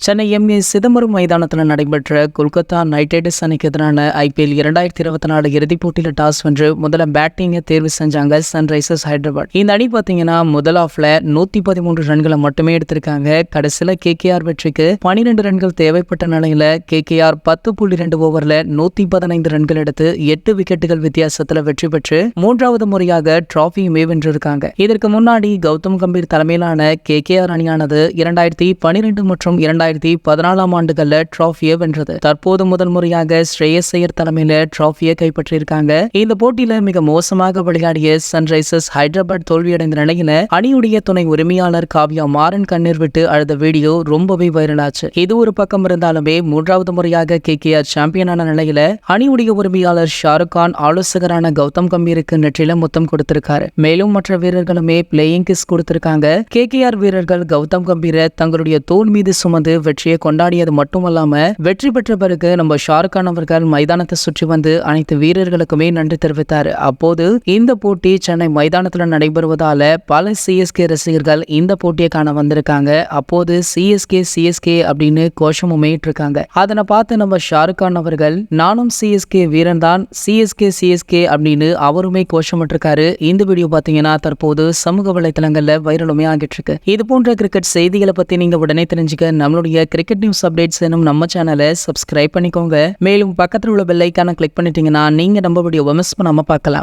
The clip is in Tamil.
சென்னை எம்.ஏ. சிதம்பரம் மைதானத்தில் நடைபெற்ற கொல்கத்தா நைட் ரைடர்ஸ் அணிக்கு எதிரான IPL 2024 இறுதிப் போட்டியில் டாஸ் வென்று முதல்ல பேட்டிங்கை தேர்வு செஞ்சாங்க சன்ரைசர்ஸ் ஹைதராபாத். இந்த அணி பார்த்தீங்கன்னா முதல் ஆஃப்ல 113 ரன்களை மட்டுமே எடுத்திருக்காங்க. கடைசியில் KKR வெற்றிக்கு 12 ரன்கள் தேவைப்பட்ட நிலையில KKR 10.2 ஓவர்ல 115 ரன்கள் எடுத்து 8 விக்கெட்டுகள் வித்தியாசத்தில் வெற்றி பெற்று மூன்றாவது முறையாக டிராபியுமே வென்றிருக்காங்க. இதற்கு முன்னாடி கௌதம் கம்பீர் தலைமையிலான KKR அணியானது 2012 மற்றும் 2014 ஆண்டுகள்ல டிராபியை வென்றது. தற்போது முதல் முறையாக ஸ்ரேயஸ் ஐயர் தலைமையில டிராபியை கைப்பற்றியிருக்காங்க. இந்த போட்டியில மிக மோசமாக விளையாடிய சன்ரைசர்ஸ் ஹைதராபாத் தோல்வியடைந்த நிலையில அணியுடைய துணை உரிமையாளர் காவ்யா மாறன் கண்ணீர் விட்டு அழுத வீடியோ ரொம்பவே வைரலாச்சு. இது ஒரு பக்கம் இருந்தாலுமே மூன்றாவது முறையாக KKR சாம்பியனான நிலையில அணியுடைய உரிமையாளர் ஷாருக் கான் ஆலோசகரான கௌதம் கம்பீருக்கு நெற்றில முத்தம் கொடுத்திருக்காரு. மேலும் மற்ற வீரர்களுமே பிளேயிங் கிஸ் கொடுத்திருக்காங்க. KKR வீரர்கள் கௌதம் கம்பீரை தங்களுடைய தோல் மீது சுமந்து வெற்றியை கொண்டாடியது மட்டுமல்லாம வெற்றி பெற்ற பிறகு நம்ம ஷாருக் கான் அவர்கள் மைதானத்தை சுற்றி வந்து அனைத்து வீரர்களுக்குமே நன்றி தெரிவித்தார். அப்போது இந்த போட்டி சென்னை மைதானத்தில் நடைபெறுவதால பல CSK ரசிகர்கள் இந்த போட்டியை காண வந்திருக்காங்க. அப்போது CSK அப்படின்னு கோஷமுமே இருக்காங்க. அதனை பார்த்து நம்ம ஷாருக் கான் அவர்கள் நானும் CSK வீரன் தான், CSK அப்படின்னு அவருமே கோஷமிட்டிருக்காரு. இந்த வீடியோ பாத்தீங்கன்னா தற்போது சமூக வலைதளங்கள்ல வைரலுமே ஆகிட்டு இருக்கு. இது போன்ற கிரிக்கெட் செய்திகளை பத்தி நீங்க உடனே தெரிஞ்சுக்க நம்மளுடைய கிரிக்கெட் நியூஸ் அப்டேட்ஸ் எனும் நம்ம சேனலை சப்ஸ்கிரைப் பண்ணிக்கோங்க. மேலும் பக்கத்தில் உள்ள பெல் ஐகானை கிளிக் பண்ணிட்டீங்கன்னா நீங்க நம்ம வீடியோவை மிஸ் பண்ணாம பார்க்கலாம்.